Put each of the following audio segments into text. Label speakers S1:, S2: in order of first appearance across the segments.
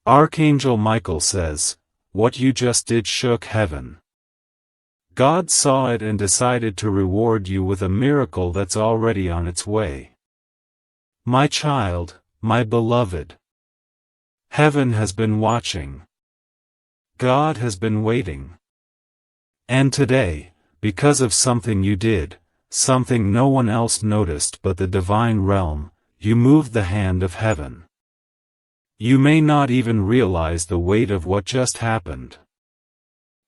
S1: Archangel Michael says, "What you just did shook heaven." God saw it and decided to reward you with a miracle that's already on its way. My child, my beloved. Heaven has been watching. God has been waiting. And today, because of something you did, something no one else noticed but the divine realm, you moved the hand of heaven. You may not even realize the weight of what just happened.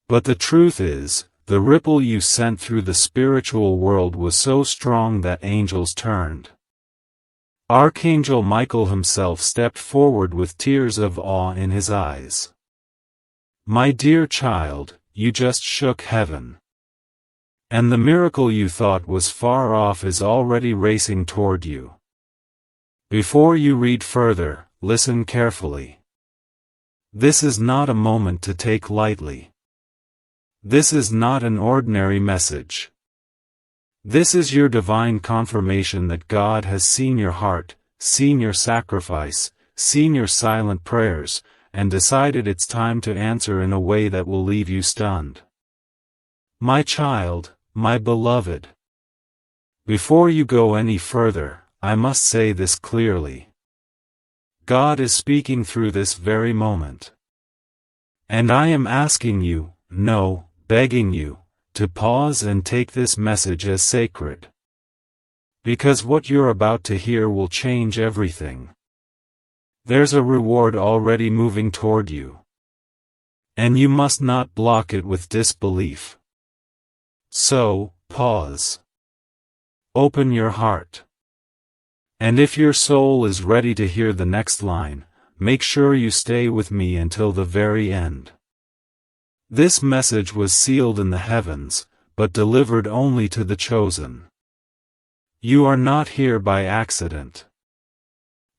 S1: But the truth is, the ripple you sent through the spiritual world was so strong that angels turned. Archangel Michael himself stepped forward with tears of awe in his eyes. My dear child, you just shook heaven. And the miracle you thought was far off is already racing toward you. Before you read further, listen carefully. This is not a moment to take lightly. This is not an ordinary message. This is your divine confirmation that God has seen your heart, seen your sacrifice, seen your silent prayers, and decided it's time to answer in a way that will leave you stunned. My child, my beloved. Before you go any further, I must say this clearly. God is speaking through this very moment. And I am asking you, no, begging you, to pause and take this message as sacred. Because what you're about to hear will change everything. There's a reward already moving toward you. And you must not block it with disbelief. So, pause. Open your heart. And if your soul is ready to hear the next line, make sure you stay with me until the very end. This message was sealed in the heavens, but delivered only to the chosen. You are not here by accident.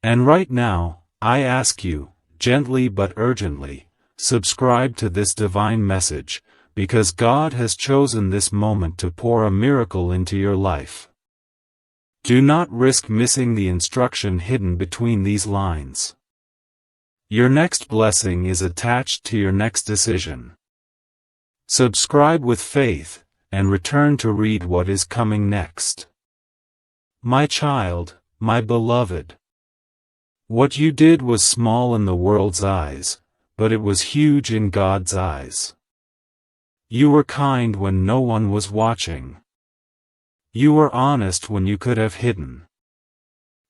S1: And right now, I ask you, gently but urgently, subscribe to this divine message, because God has chosen this moment to pour a miracle into your life. Do not risk missing the instruction hidden between these lines. Your next blessing is attached to your next decision. Subscribe with faith, and return to read what is coming next. My child, my beloved. What you did was small in the world's eyes, but it was huge in God's eyes. You were kind when no one was watching. You were honest when you could have hidden.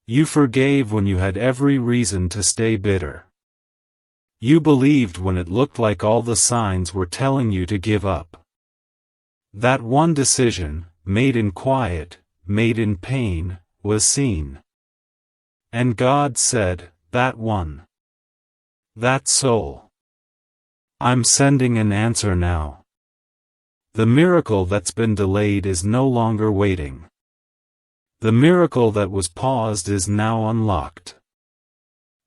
S1: You forgave when you had every reason to stay bitter. You believed when it looked like all the signs were telling you to give up. That one decision, made in quiet, made in pain, was seen. And God said, that one. That soul. I'm sending an answer now. The miracle that's been delayed is no longer waiting. The miracle that was paused is now unlocked.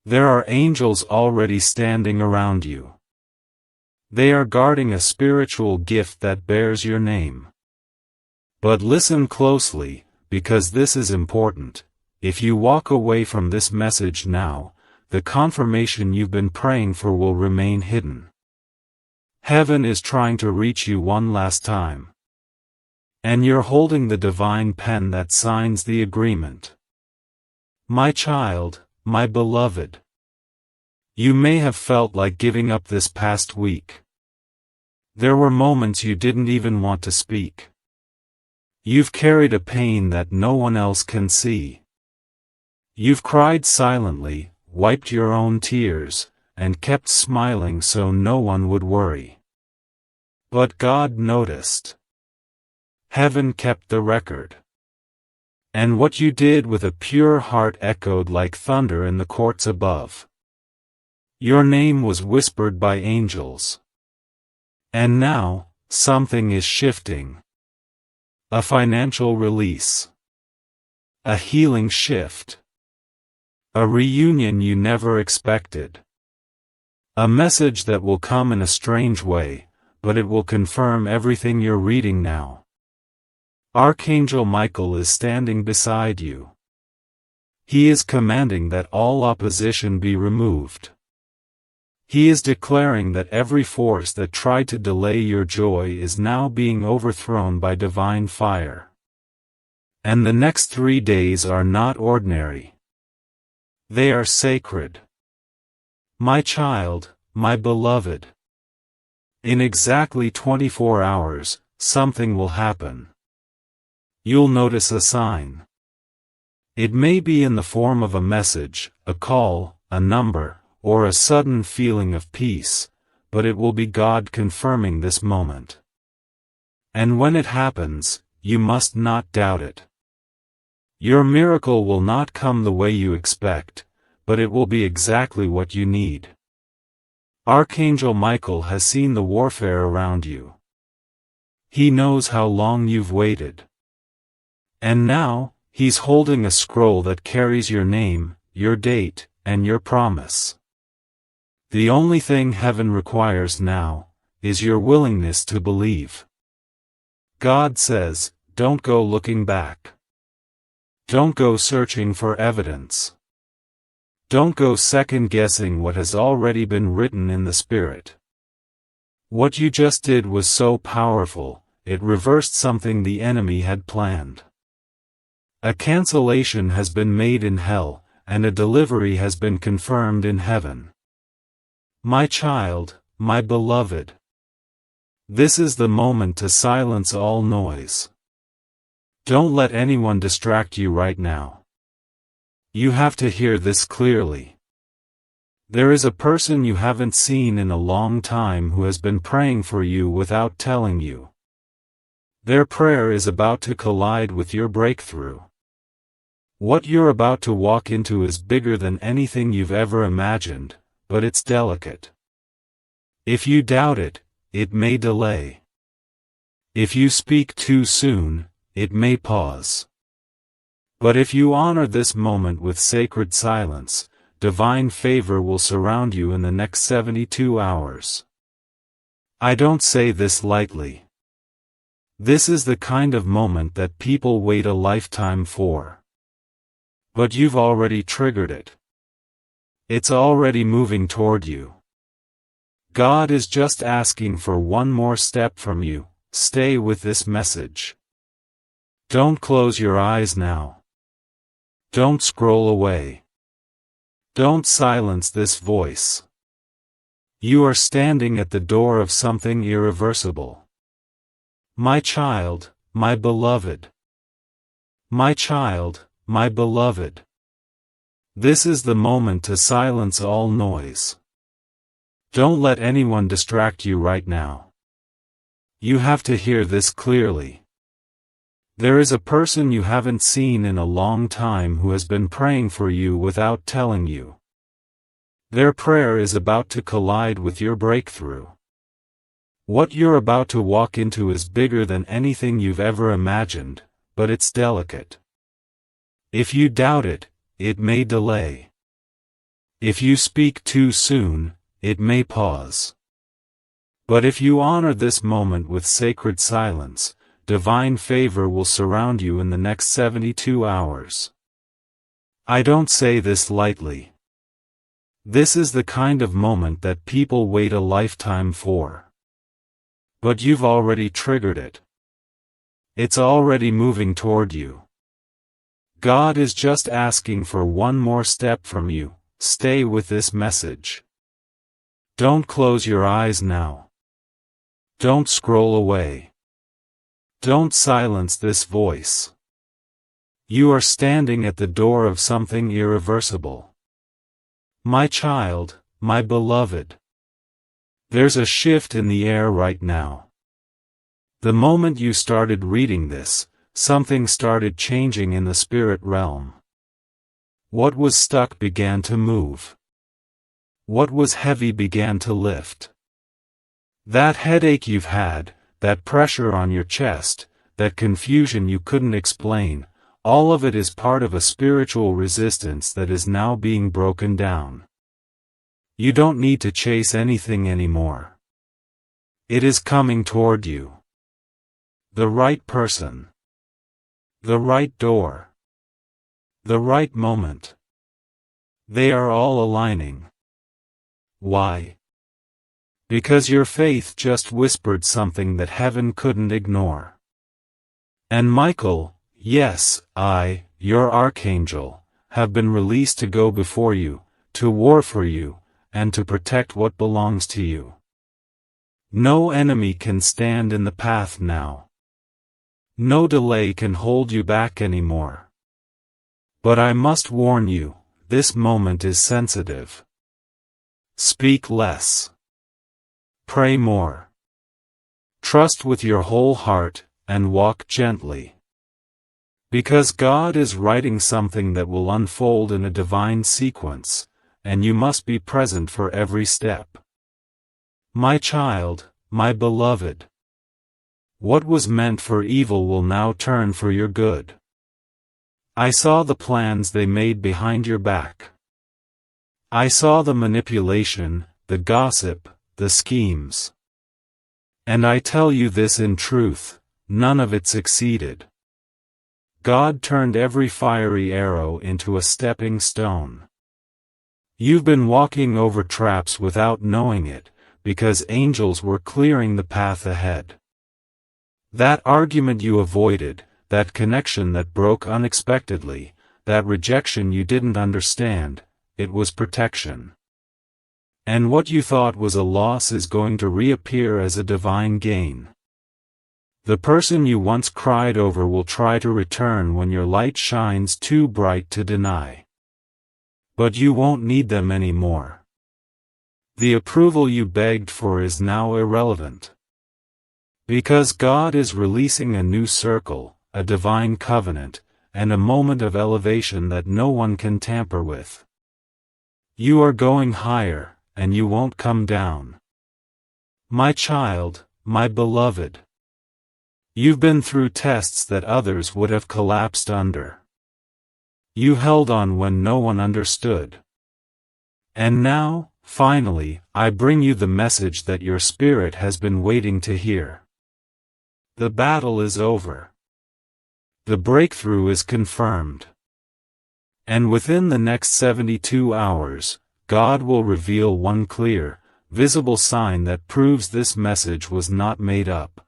S1: There are angels already standing around you. They are guarding a spiritual gift that bears your name. But listen closely, because this is important. If you walk away from this message now, the confirmation you've been praying for will remain hidden. Heaven is trying to reach you one last time. And you're holding the divine pen that signs the agreement. My child, my beloved. You may have felt like giving up this past week. There were moments you didn't even want to speak. You've carried a pain that no one else can see. You've cried silently, wiped your own tears, and kept smiling so no one would worry. But God noticed. Heaven kept the record. And what you did with a pure heart echoed like thunder in the courts above. Your name was whispered by angels. And now, something is shifting. A financial release. A healing shift. A reunion you never expected. A message that will come in a strange way, but it will confirm everything you're reading now. Archangel Michael is standing beside you. He is commanding that all opposition be removed. He is declaring that every force that tried to delay your joy is now being overthrown by divine fire. And the next 3 days are not ordinary. They are sacred. My child, my beloved. In exactly 24 hours, something will happen. You'll notice a sign. It may be in the form of a message, a call, a number, or a sudden feeling of peace, but it will be God confirming this moment. And when it happens, you must not doubt it. Your miracle will not come the way you expect, but it will be exactly what you need. Archangel Michael has seen the warfare around you. He knows how long you've waited. And now, he's holding a scroll that carries your name, your date, and your promise. The only thing heaven requires now is your willingness to believe. God says, don't go looking back. Don't go searching for evidence. Don't go second-guessing what has already been written in the Spirit. What you just did was so powerful, it reversed something the enemy had planned. A cancellation has been made in hell, and a delivery has been confirmed in heaven. My child, my beloved. This is the moment to silence all noise. Don't let anyone distract you right now. You have to hear this clearly. There is a person you haven't seen in a long time who has been praying for you without telling you. Their prayer is about to collide with your breakthrough. What you're about to walk into is bigger than anything you've ever imagined, but it's delicate. If you doubt it, it may delay. If you speak too soon, it may pause. But if you honor this moment with sacred silence, divine favor will surround you in the next 72 hours. I don't say this lightly. This is the kind of moment that people wait a lifetime for. But you've already triggered it. It's already moving toward you. God is just asking for one more step from you. Stay with this message. Don't close your eyes now. Don't scroll away. Don't silence this voice. You are standing at the door of something irreversible. My child, my beloved. My child, my beloved. This is the moment to silence all noise. Don't let anyone distract you right now. You have to hear this clearly. There is a person you haven't seen in a long time who has been praying for you without telling you. Their prayer is about to collide with your breakthrough. What you're about to walk into is bigger than anything you've ever imagined, but it's delicate. If you doubt it, it may delay. If you speak too soon, it may pause. But if you honor this moment with sacred silence, divine favor will surround you in the next 72 hours. I don't say this lightly. This is the kind of moment that people wait a lifetime for. But you've already triggered it. It's already moving toward you. God is just asking for one more step from you. Stay with this message. Don't close your eyes now. Don't scroll away. Don't silence this voice. You are standing at the door of something irreversible. My child, my beloved. There's a shift in the air right now. The moment you started reading this, something started changing in the spirit realm. What was stuck began to move. What was heavy began to lift. That headache you've had, that pressure on your chest, that confusion you couldn't explain, all of it is part of a spiritual resistance that is now being broken down. You don't need to chase anything anymore. It is coming toward you. The right person. The right door. The right moment. They are all aligning. Why? Because your faith just whispered something that heaven couldn't ignore. And Michael, yes, I, your Archangel, have been released to go before you, to war for you, and to protect what belongs to you. No enemy can stand in the path now. No delay can hold you back anymore. But I must warn you, this moment is sensitive. Speak less. Pray more. Trust with your whole heart, and walk gently. Because God is writing something that will unfold in a divine sequence, and you must be present for every step. My child, my beloved. What was meant for evil will now turn for your good. I saw the plans they made behind your back. I saw the manipulation, the gossip, the schemes. And I tell you this in truth, none of it succeeded. God turned every fiery arrow into a stepping stone. You've been walking over traps without knowing it, because angels were clearing the path ahead. That argument you avoided, that connection that broke unexpectedly, that rejection you didn't understand, it was protection. And what you thought was a loss is going to reappear as a divine gain. The person you once cried over will try to return when your light shines too bright to deny. But you won't need them anymore. The approval you begged for is now irrelevant. Because God is releasing a new circle, a divine covenant, and a moment of elevation that no one can tamper with. You are going higher, and you won't come down. My child, my beloved. You've been through tests that others would have collapsed under. You held on when no one understood. And now, finally, I bring you the message that your spirit has been waiting to hear. The battle is over. The breakthrough is confirmed. And within the next 72 hours, God will reveal one clear, visible sign that proves this message was not made up.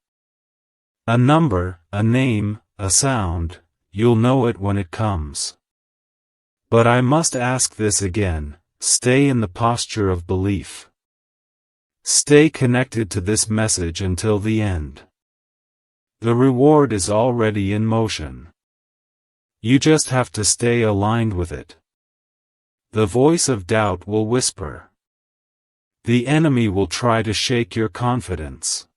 S1: A number, a name, a sound, you'll know it when it comes. But I must ask this again, stay in the posture of belief. Stay connected to this message until the end. The reward is already in motion. You just have to stay aligned with it. The voice of doubt will whisper. The enemy will try to shake your confidence.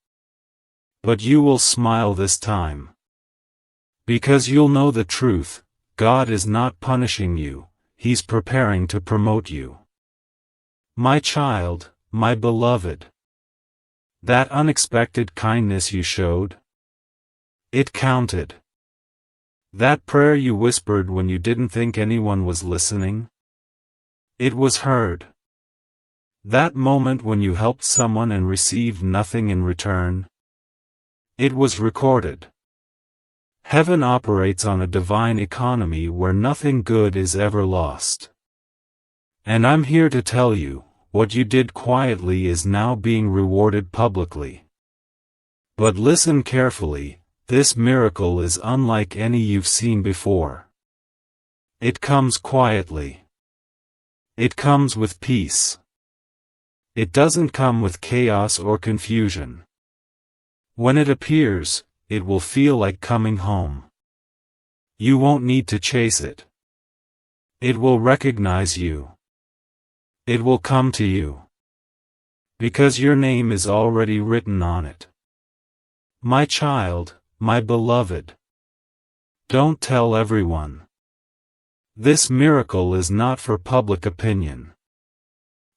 S1: But you will smile this time. Because you'll know the truth, God is not punishing you, He's preparing to promote you. My child, my beloved. That unexpected kindness you showed, it counted. That prayer you whispered when you didn't think anyone was listening, it was heard. That moment when you helped someone and received nothing in return, it was recorded. Heaven operates on a divine economy where nothing good is ever lost. And I'm here to tell you, what you did quietly is now being rewarded publicly. But listen carefully, this miracle is unlike any you've seen before. It comes quietly. It comes with peace. It doesn't come with chaos or confusion. When it appears, it will feel like coming home. You won't need to chase it. It will recognize you. It will come to you. Because your name is already written on it. My child, my beloved. Don't tell everyone. This miracle is not for public opinion.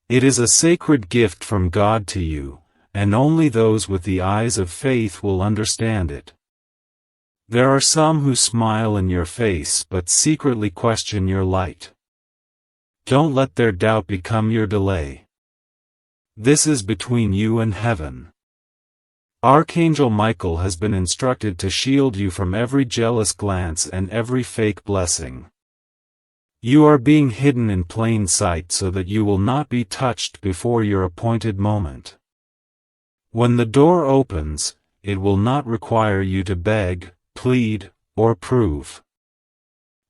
S1: It is a sacred gift from God to you, and only those with the eyes of faith will understand it. There are some who smile in your face but secretly question your light. Don't let their doubt become your delay. This is between you and heaven. Archangel Michael has been instructed to shield you from every jealous glance and every fake blessing. You are being hidden in plain sight so that you will not be touched before your appointed moment. When the door opens, it will not require you to beg, plead, or prove.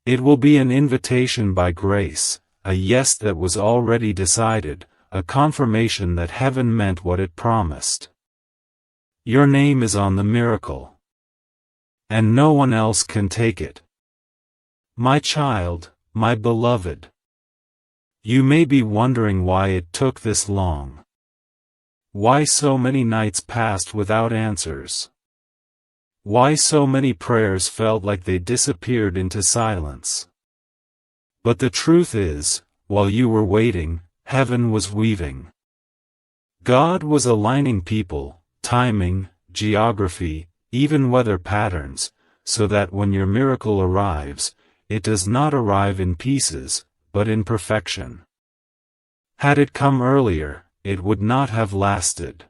S1: It will be an invitation by grace, a yes that was already decided, a confirmation that heaven meant what it promised. Your name is on the miracle. And no one else can take it. My child, my beloved. You may be wondering why it took this long. Why so many nights passed without answers? Why so many prayers felt like they disappeared into silence? But the truth is, while you were waiting, heaven was weaving. God was aligning people, timing, geography, even weather patterns, so that when your miracle arrives, it does not arrive in pieces, but in perfection. Had it come earlier, it would not have lasted.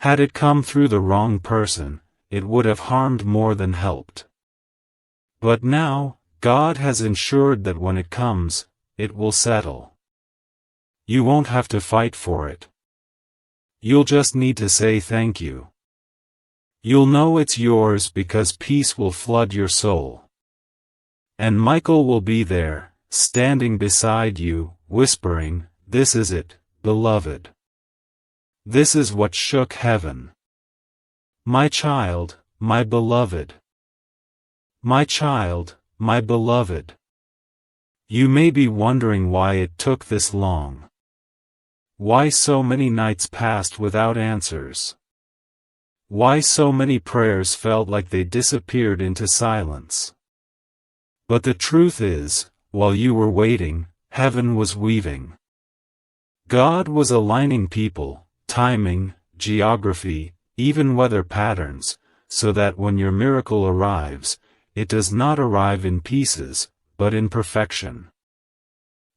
S1: Had it come through the wrong person, it would have harmed more than helped. But now, God has ensured that when it comes, it will settle. You won't have to fight for it. You'll just need to say thank you. You'll know it's yours because peace will flood your soul. And Michael will be there, standing beside you, whispering, "This is it, beloved. This is what shook heaven. My child, my beloved. My child, my beloved." You may be wondering why it took this long. Why so many nights passed without answers? Why so many prayers felt like they disappeared into silence? But the truth is, while you were waiting, heaven was weaving. God was aligning people, timing, geography, even weather patterns, so that when your miracle arrives, it does not arrive in pieces, but in perfection.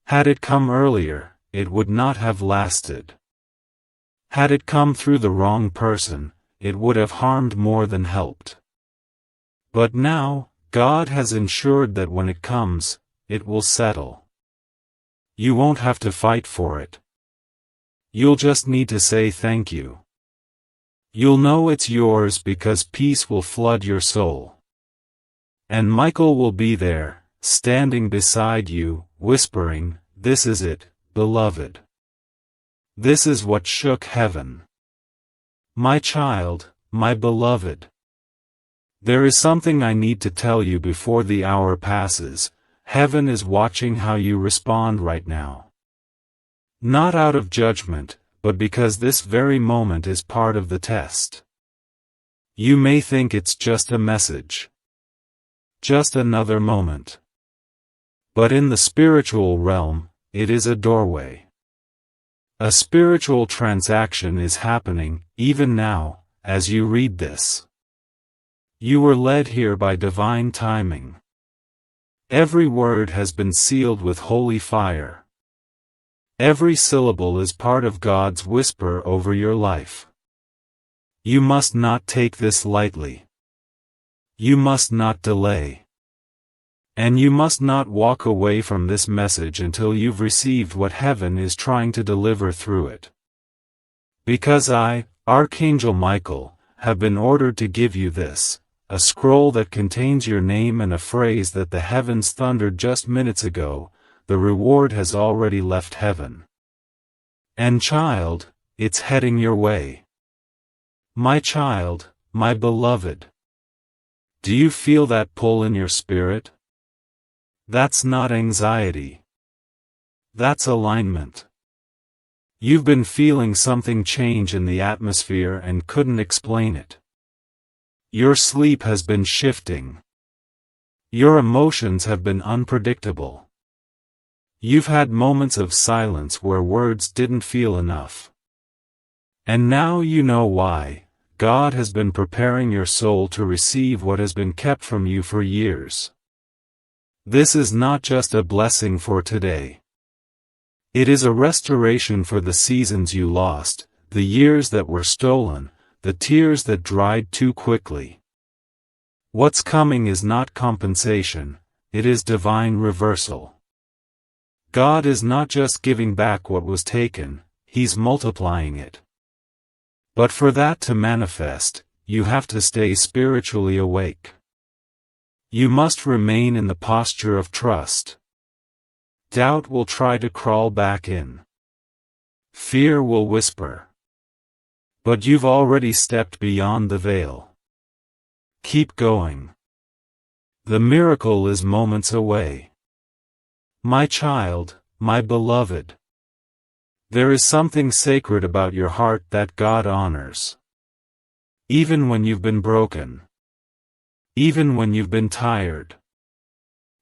S1: Had it come earlier, it would not have lasted. Had it come through the wrong person, it would have harmed more than helped. But now, God has ensured that when it comes, it will settle. You won't have to fight for it. You'll just need to say thank you. You'll know it's yours because peace will flood your soul. And Michael will be there, standing beside you, whispering, "This is it, beloved. This is what shook heaven. My child, my beloved." There is something I need to tell you before the hour passes. Heaven is watching how you respond right now. Not out of judgment, but because this very moment is part of the test. You may think it's just a message. Just another moment. But in the spiritual realm, it is a doorway. A spiritual transaction is happening, even now, as you read this. You were led here by divine timing. Every word has been sealed with holy fire. Every syllable is part of God's whisper over your life. You must not take this lightly. You must not delay. And you must not walk away from this message until you've received what heaven is trying to deliver through it. Because I, Archangel Michael, have been ordered to give you this, a scroll that contains your name and a phrase that the heavens thundered just minutes ago. The reward has already left heaven. And child, it's heading your way. My child, my beloved. Do you feel that pull in your spirit? That's not anxiety. That's alignment. You've been feeling something change in the atmosphere and couldn't explain it. Your sleep has been shifting. Your emotions have been unpredictable. You've had moments of silence where words didn't feel enough. And now you know why. God has been preparing your soul to receive what has been kept from you for years. This is not just a blessing for today. It is a restoration for the seasons you lost, the years that were stolen, the tears that dried too quickly. What's coming is not compensation, it is divine reversal. God is not just giving back what was taken, He's multiplying it. But for that to manifest, you have to stay spiritually awake. You must remain in the posture of trust. Doubt will try to crawl back in. Fear will whisper. But you've already stepped beyond the veil. Keep going. The miracle is moments away. My child, my beloved. There is something sacred about your heart that God honors. Even when you've been broken. Even when you've been tired.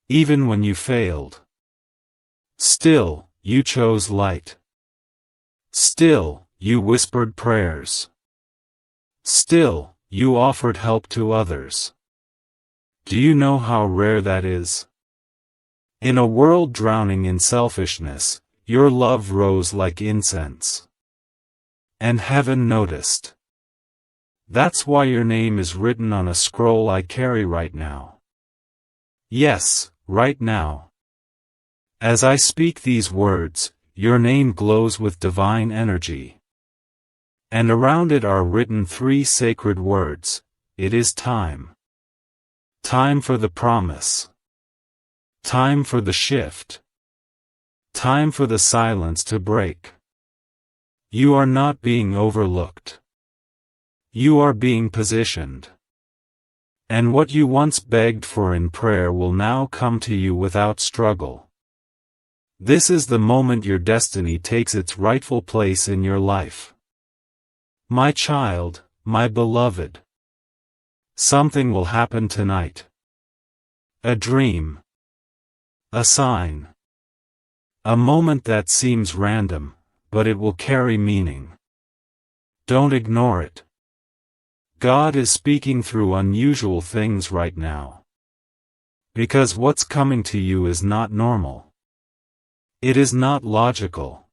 S1: Even when you failed. Still, you chose light. Still, you whispered prayers. Still, you offered help to others. Do you know how rare that is? In a world drowning in selfishness, your love rose like incense. And heaven noticed. That's why your name is written on a scroll I carry right now. Yes, right now. As I speak these words, your name glows with divine energy. And around it are written 3 sacred words: it is time. Time for the promise. Time for the shift. Time for the silence to break. You are not being overlooked. You are being positioned. And what you once begged for in prayer will now come to you without struggle. This is the moment your destiny takes its rightful place in your life. My child, my beloved. Something will happen tonight. A dream. A sign. A moment that seems random, but it will carry meaning. Don't ignore it. God is speaking through unusual things right now. Because what's coming to you is not normal. It is not logical.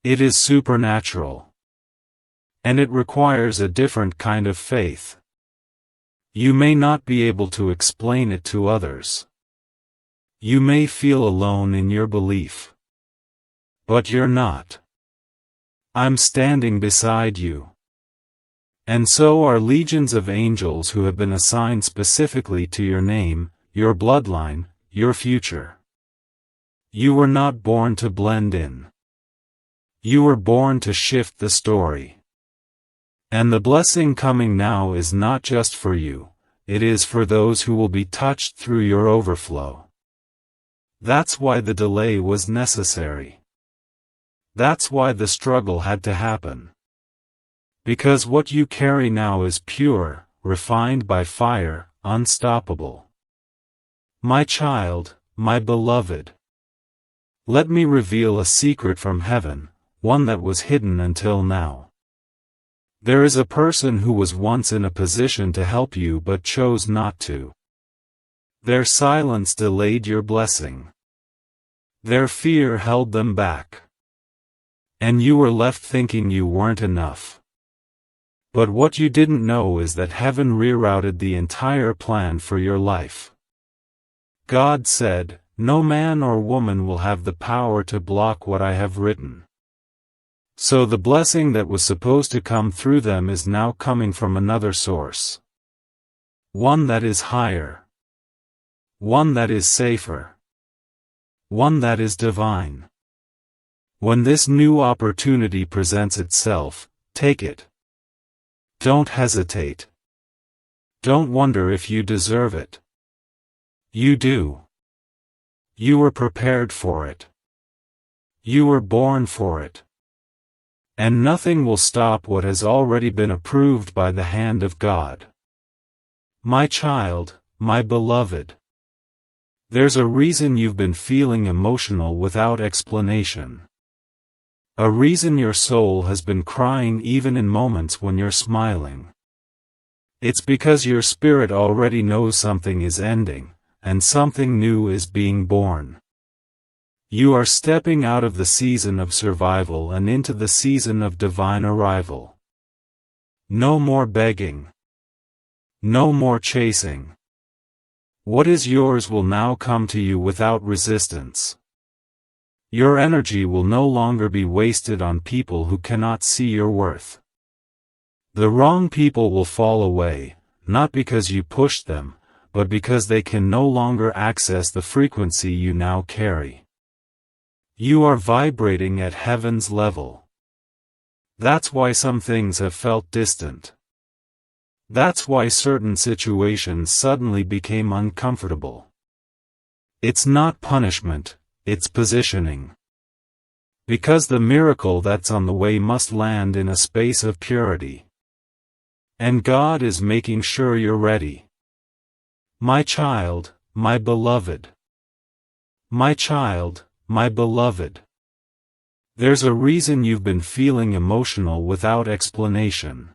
S1: It is supernatural. And it requires a different kind of faith. You may not be able to explain it to others. You may feel alone in your belief. But you're not. I'm standing beside you. And so are legions of angels who have been assigned specifically to your name, your bloodline, your future. You were not born to blend in. You were born to shift the story. And the blessing coming now is not just for you, it is for those who will be touched through your overflow. That's why the delay was necessary. That's why the struggle had to happen. Because what you carry now is pure, refined by fire, unstoppable. My child, my beloved. Let me reveal a secret from heaven, one that was hidden until now. There is a person who was once in a position to help you but chose not to. Their silence delayed your blessing. Their fear held them back. And you were left thinking you weren't enough. But what you didn't know is that heaven rerouted the entire plan for your life. God said, "No man or woman will have the power to block what I have written." So the blessing that was supposed to come through them is now coming from another source. One that is higher. One that is safer. One that is divine. When this new opportunity presents itself, take it. Don't hesitate. Don't wonder if you deserve it. You do. You were prepared for it. You were born for it. And nothing will stop what has already been approved by the hand of God. My child, my beloved. There's a reason you've been feeling emotional without explanation. A reason your soul has been crying even in moments when you're smiling. It's because your spirit already knows something is ending, and something new is being born. You are stepping out of the season of survival and into the season of divine arrival. No more begging. No more chasing. What is yours will now come to you without resistance. Your energy will no longer be wasted on people who cannot see your worth. The wrong people will fall away, not because you pushed them, but because they can no longer access the frequency you now carry. You are vibrating at heaven's level. That's why some things have felt distant. That's why certain situations suddenly became uncomfortable. It's not punishment, it's positioning. Because the miracle that's on the way must land in a space of purity. And God is making sure you're ready. My child, my beloved. My child, my beloved. There's a reason you've been feeling emotional without explanation.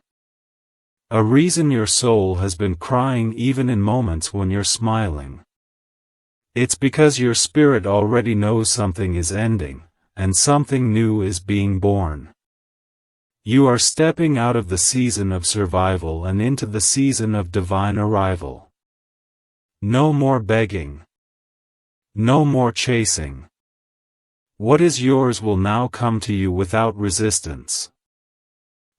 S1: A reason your soul has been crying even in moments when you're smiling. It's because your spirit already knows something is ending, and something new is being born. You are stepping out of the season of survival and into the season of divine arrival. No more begging. No more chasing. What is yours will now come to you without resistance.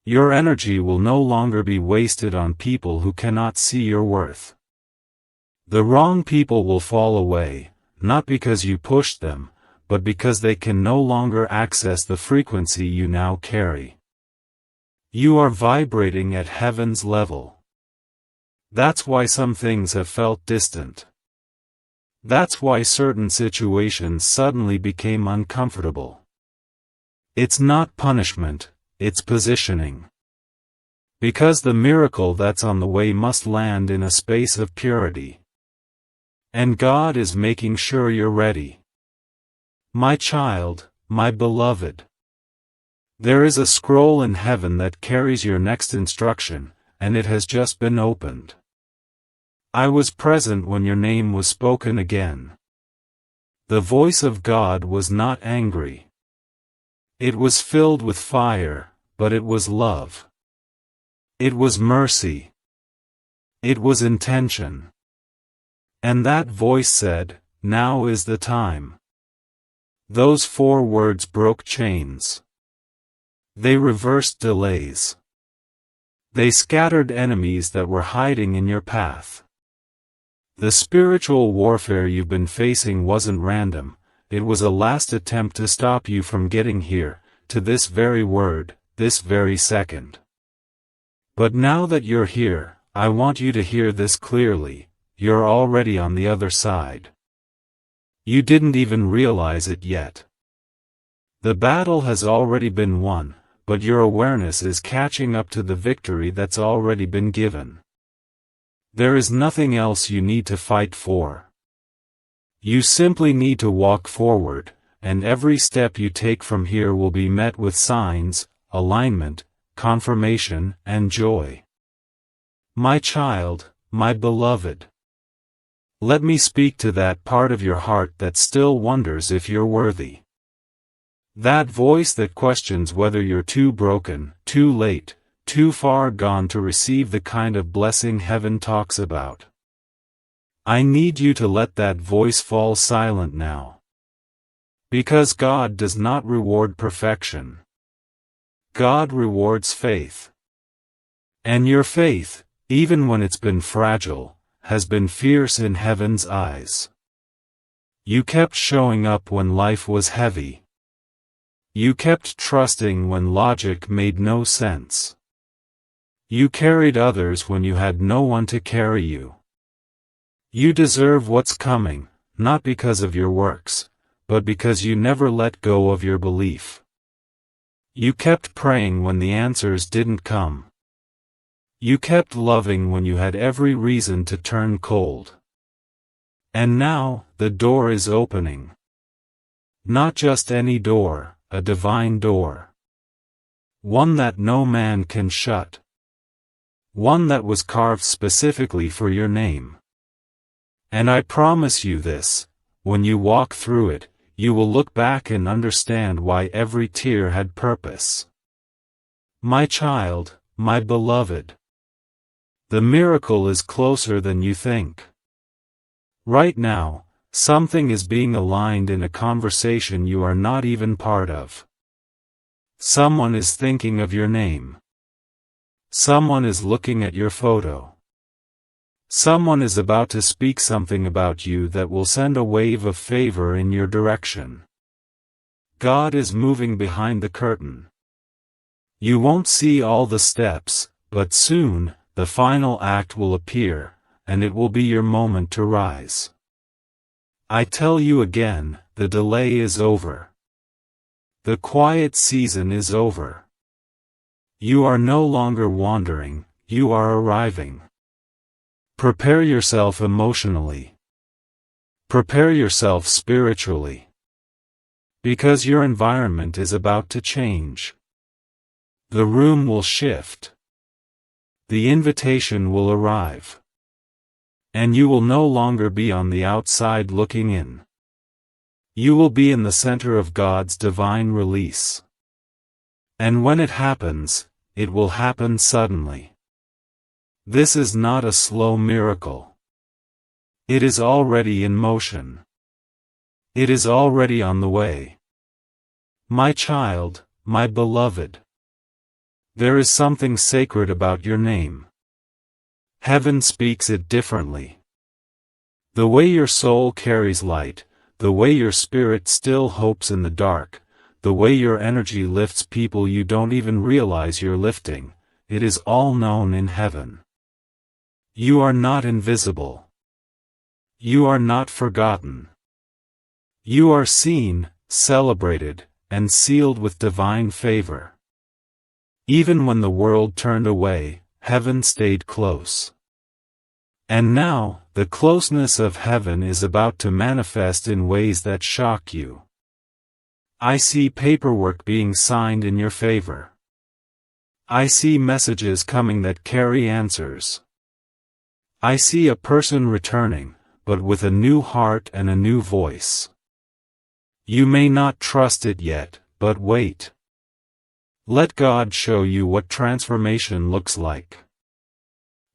S1: Your energy will no longer be wasted on people who cannot see your worth. The wrong people will fall away, not because you pushed them, but because they can no longer access the frequency you now carry. You are vibrating at heaven's level. That's why some things have felt distant. That's why certain situations suddenly became uncomfortable. It's not punishment, it's positioning. Because the miracle that's on the way must land in a space of purity. And God is making sure you're ready. My child, my beloved. There is a scroll in heaven that carries your next instruction, and it has just been opened. I was present when your name was spoken again. The voice of God was not angry. It was filled with fire, but it was love. It was mercy. It was intention. And that voice said, "Now is the time." Those 4 words broke chains. They reversed delays. They scattered enemies that were hiding in your path. The spiritual warfare you've been facing wasn't random, it was a last attempt to stop you from getting here, to this very word, this very second. But now that you're here, I want you to hear this clearly, you're already on the other side. You didn't even realize it yet. The battle has already been won, but your awareness is catching up to the victory that's already been given. There is nothing else you need to fight for. You simply need to walk forward, and every step you take from here will be met with signs, alignment, confirmation, and joy. My child, my beloved. Let me speak to that part of your heart that still wonders if you're worthy. That voice that questions whether you're too broken, too late, too far gone to receive the kind of blessing heaven talks about. I need you to let that voice fall silent now. Because God does not reward perfection. God rewards faith. And your faith, even when it's been fragile, has been fierce in heaven's eyes. You kept showing up when life was heavy. You kept trusting when logic made no sense. You carried others when you had no one to carry you. You deserve what's coming, not because of your works, but because you never let go of your belief. You kept praying when the answers didn't come. You kept loving when you had every reason to turn cold. And now, the door is opening. Not just any door, a divine door. One that no man can shut. One that was carved specifically for your name. And I promise you this, when you walk through it, you will look back and understand why every tear had purpose. My child, my beloved. The miracle is closer than you think. Right now, something is being aligned in a conversation you are not even part of. Someone is thinking of your name. Someone is looking at your photo. Someone is about to speak something about you that will send a wave of favor in your direction. God is moving behind the curtain. You won't see all the steps, but soon, the final act will appear, and it will be your moment to rise. I tell you again, the delay is over. The quiet season is over. You are no longer wandering, you are arriving. Prepare yourself emotionally. Prepare yourself spiritually. Because your environment is about to change. The room will shift. The invitation will arrive. And you will no longer be on the outside looking in. You will be in the center of God's divine release. And when it happens, it will happen suddenly. This is not a slow miracle. It is already in motion. It is already on the way. My child, my beloved. There is something sacred about your name. Heaven speaks it differently. The way your soul carries light, the way your spirit still hopes in the dark, the way your energy lifts people you don't even realize you're lifting, it is all known in heaven. You are not invisible. You are not forgotten. You are seen, celebrated, and sealed with divine favor. Even when the world turned away, heaven stayed close. And now, the closeness of heaven is about to manifest in ways that shock you. I see paperwork being signed in your favor. I see messages coming that carry answers. I see a person returning, but with a new heart and a new voice. You may not trust it yet, but wait. Let God show you what transformation looks like.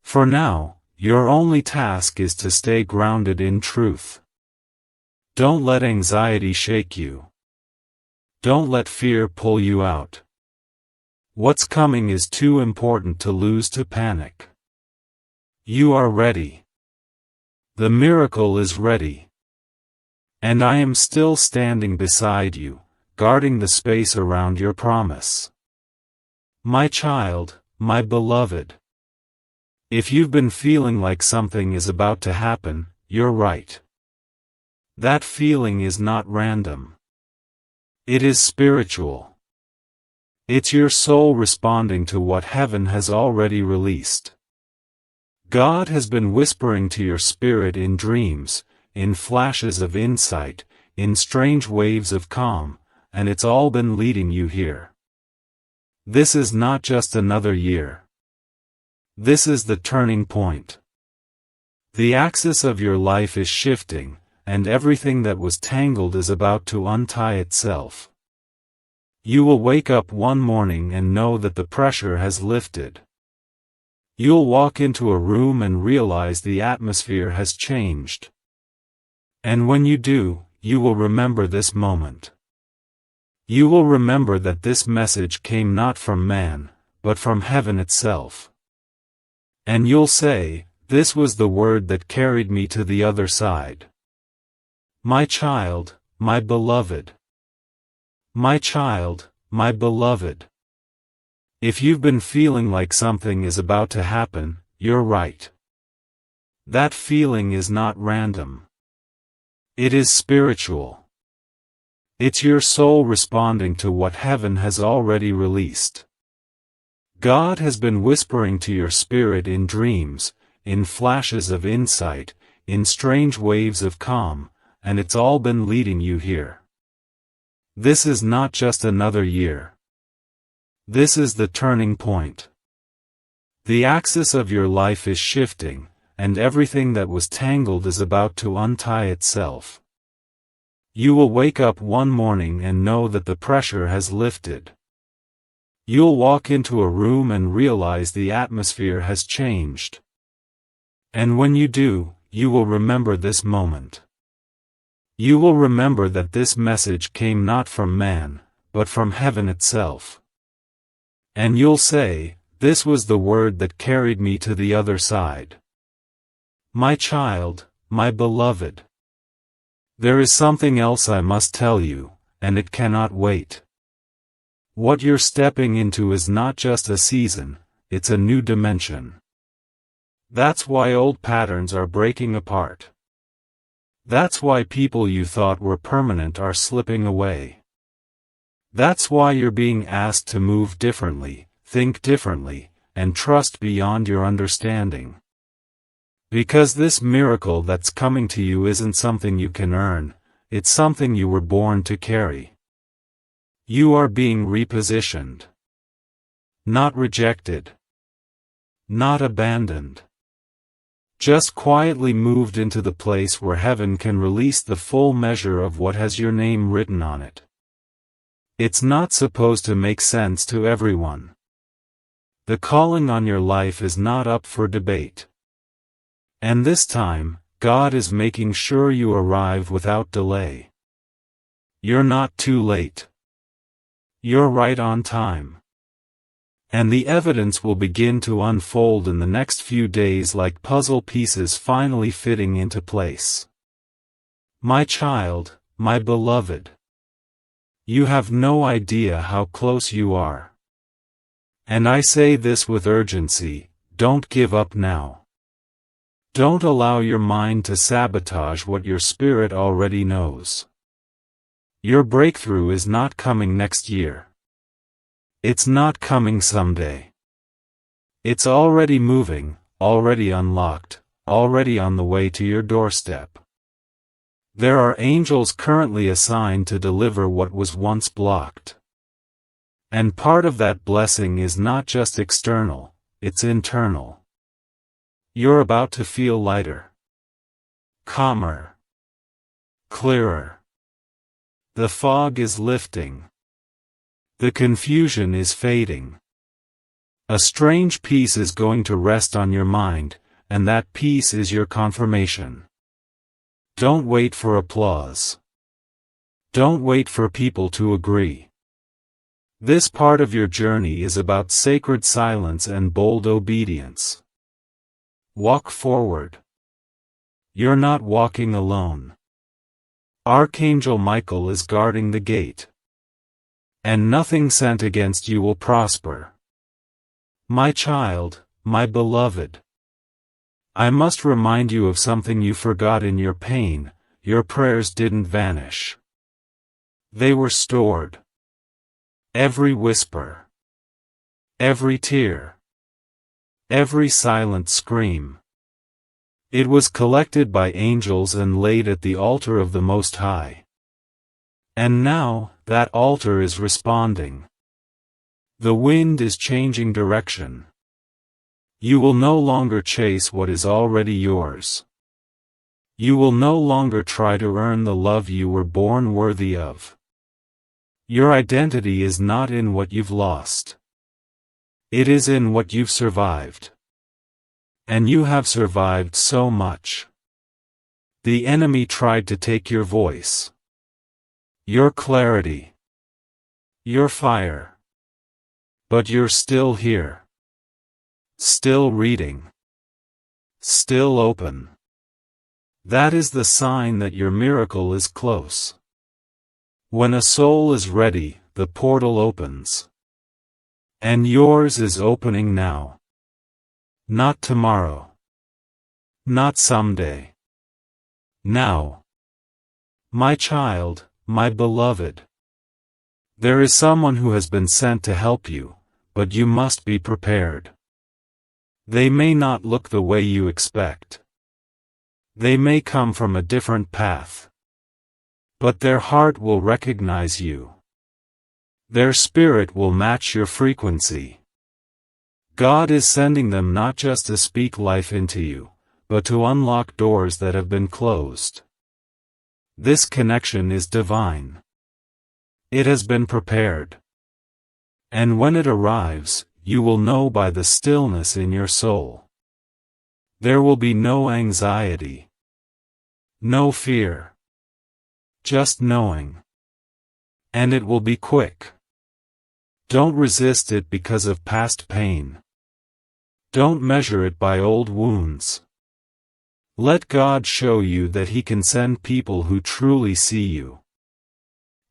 S1: For now, your only task is to stay grounded in truth. Don't let anxiety shake you. Don't let fear pull you out. What's coming is too important to lose to panic. You are ready. The miracle is ready. And I am still standing beside you, guarding the space around your promise. My child, my beloved. If you've been feeling like something is about to happen, you're right. That feeling is not random. It is spiritual. It's your soul responding to what heaven has already released. God has been whispering to your spirit in dreams, in flashes of insight, in strange waves of calm, and it's all been leading you here. This is not just another year. This is the turning point. The axis of your life is shifting, and everything that was tangled is about to untie itself. You will wake up one morning and know that the pressure has lifted. You'll walk into a room and realize the atmosphere has changed. And when you do, you will remember this moment. You will remember that this message came not from man, but from heaven itself. And you'll say, "This was the word that carried me to the other side." My child, my beloved. My child, my beloved. If you've been feeling like something is about to happen, you're right. That feeling is not random. It is spiritual. It's your soul responding to what heaven has already released. God has been whispering to your spirit in dreams, in flashes of insight, in strange waves of calm, and it's all been leading you here. This is not just another year. This is the turning point. The axis of your life is shifting, and everything that was tangled is about to untie itself. You will wake up one morning and know that the pressure has lifted. You'll walk into a room and realize the atmosphere has changed. And when you do, you will remember this moment. You will remember that this message came not from man, but from heaven itself. And you'll say, This was the word that carried me to the other side. My child, my beloved. There is something else I must tell you, and it cannot wait. What you're stepping into is not just a season, it's a new dimension. That's why old patterns are breaking apart. That's why people you thought were permanent are slipping away. That's why you're being asked to move differently, think differently, and trust beyond your understanding. Because this miracle that's coming to you isn't something you can earn, it's something you were born to carry. You are being repositioned. Not rejected. Not abandoned. Just quietly moved into the place where heaven can release the full measure of what has your name written on it. It's not supposed to make sense to everyone. The calling on your life is not up for debate. And this time, God is making sure you arrive without delay. You're not too late. You're right on time. And the evidence will begin to unfold in the next few days like puzzle pieces finally fitting into place. My child, my beloved. You have no idea how close you are. And I say this with urgency, don't give up now. Don't allow your mind to sabotage what your spirit already knows. Your breakthrough is not coming next year. It's not coming someday. It's already moving, already unlocked, already on the way to your doorstep. There are angels currently assigned to deliver what was once blocked. And part of that blessing is not just external, it's internal. You're about to feel lighter. Calmer. Clearer. The fog is lifting. The confusion is fading. A strange peace is going to rest on your mind, and that peace is your confirmation. Don't wait for applause. Don't wait for people to agree. This part of your journey is about sacred silence and bold obedience. Walk forward. You're not walking alone. Archangel Michael is guarding the gate. And nothing sent against you will prosper. My child, my beloved. I must remind you of something you forgot in your pain. Your prayers didn't vanish. They were stored. Every whisper. Every tear. Every silent scream. It was collected by angels and laid at the altar of the Most High. And now, that altar is responding. The wind is changing direction. You will no longer chase what is already yours. You will no longer try to earn the love you were born worthy of. Your identity is not in what you've lost. It is in what you've survived. And you have survived so much. The enemy tried to take your voice. Your clarity. Your fire. But you're still here. Still reading. Still open. That is the sign that your miracle is close. When a soul is ready, the portal opens. And yours is opening now. Not tomorrow. Not someday. Now. My child, my beloved. There is someone who has been sent to help you, but you must be prepared. They may not look the way you expect. They may come from a different path. But their heart will recognize you. Their spirit will match your frequency. God is sending them not just to speak life into you, but to unlock doors that have been closed. This connection is divine. It has been prepared. And when it arrives, you will know by the stillness in your soul. There will be no anxiety. No fear. Just knowing. And it will be quick. Don't resist it because of past pain. Don't measure it by old wounds. Let God show you that He can send people who truly see you.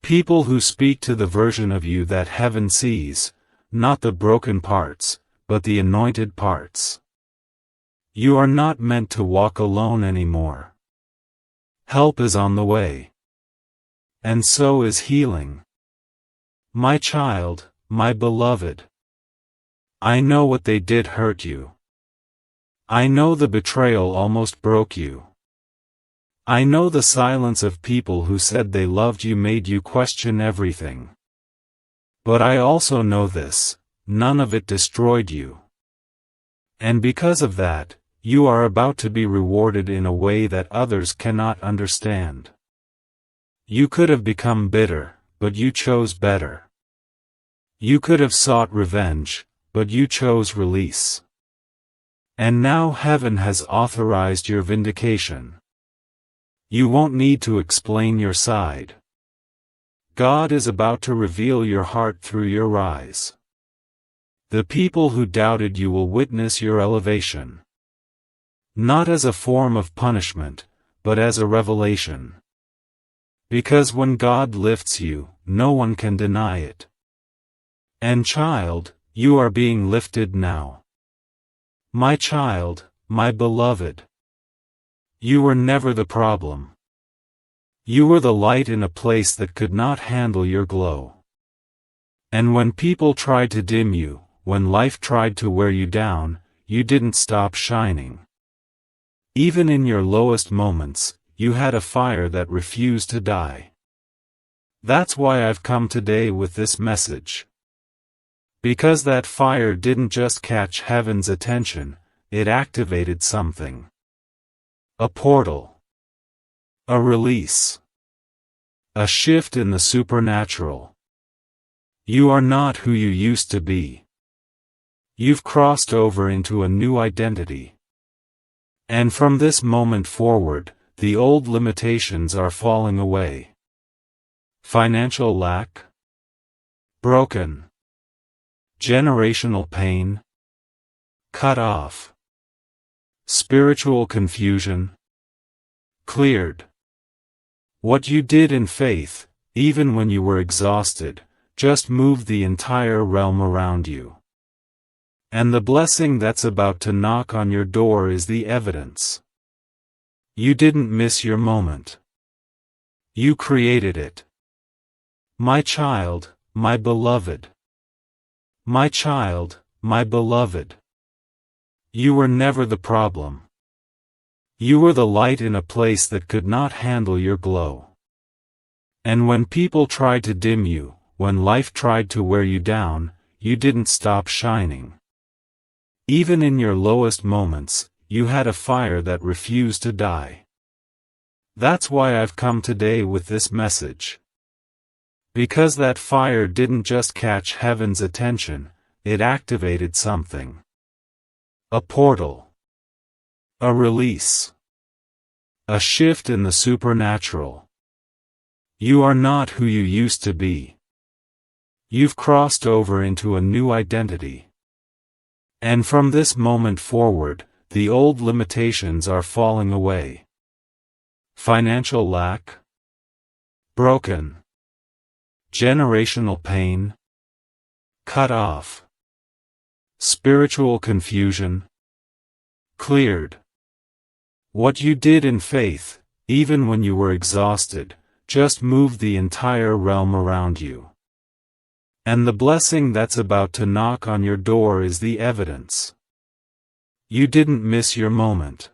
S1: People who speak to the version of you that heaven sees, not the broken parts, but the anointed parts. You are not meant to walk alone anymore. Help is on the way. And so is healing. My child, my beloved. I know what they did hurt you. I know the betrayal almost broke you. I know the silence of people who said they loved you made you question everything. But I also know this, none of it destroyed you. And because of that, you are about to be rewarded in a way that others cannot understand. You could have become bitter, but you chose better. You could have sought revenge, but you chose release. And now heaven has authorized your vindication. You won't need to explain your side. God is about to reveal your heart through your eyes. The people who doubted you will witness your elevation. Not as a form of punishment, but as a revelation. Because when God lifts you, no one can deny it. And child, you are being lifted now. My child, my beloved. You were never the problem. You were the light in a place that could not handle your glow. And when people tried to dim you, when life tried to wear you down, you didn't stop shining. Even in your lowest moments, you had a fire that refused to die. That's why I've come today with this message. Because that fire didn't just catch heaven's attention, it activated something. A portal. A release. A shift in the supernatural. You are not who you used to be. You've crossed over into a new identity. And from this moment forward, the old limitations are falling away. Financial lack. Broken. Generational pain. Cut off. Spiritual confusion. Cleared. What you did in faith, even when you were exhausted, just moved the entire realm around you. And the blessing that's about to knock on your door is the evidence. You didn't miss your moment. You created it. My child, my beloved. My child, my beloved. You were never the problem. You were the light in a place that could not handle your glow. And when people tried to dim you, when life tried to wear you down, you didn't stop shining. Even in your lowest moments, you had a fire that refused to die. That's why I've come today with this message. Because that fire didn't just catch heaven's attention, it activated something. A portal. A release. A shift in the supernatural. You are not who you used to be. You've crossed over into a new identity. And from this moment forward, the old limitations are falling away. Financial lack. Broken. Generational pain. Cut off. Spiritual confusion. Cleared. What you did in faith, even when you were exhausted, just moved the entire realm around you. And the blessing that's about to knock on your door is the evidence. You didn't miss your moment.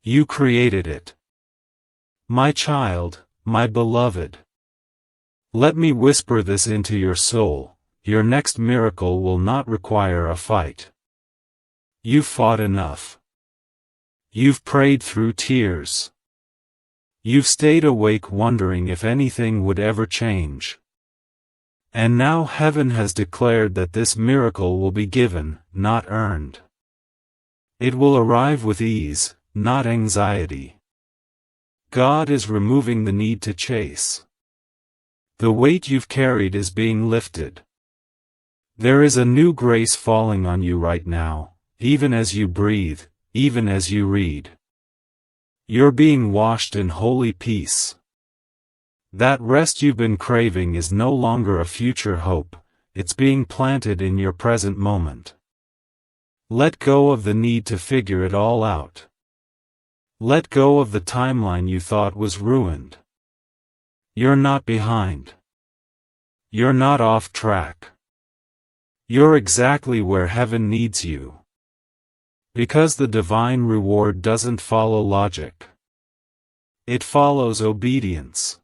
S1: You created it. My child, my beloved. Let me whisper this into your soul, your next miracle will not require a fight. You've fought enough. You've prayed through tears. You've stayed awake wondering if anything would ever change. And now heaven has declared that this miracle will be given, not earned. It will arrive with ease, not anxiety. God is removing the need to chase. The weight you've carried is being lifted. There is a new grace falling on you right now, even as you breathe, even as you read. You're being washed in holy peace. That rest you've been craving is no longer a future hope, it's being planted in your present moment. Let go of the need to figure it all out. Let go of the timeline you thought was ruined. You're not behind. You're not off track. You're exactly where heaven needs you. Because the divine reward doesn't follow logic. It follows obedience.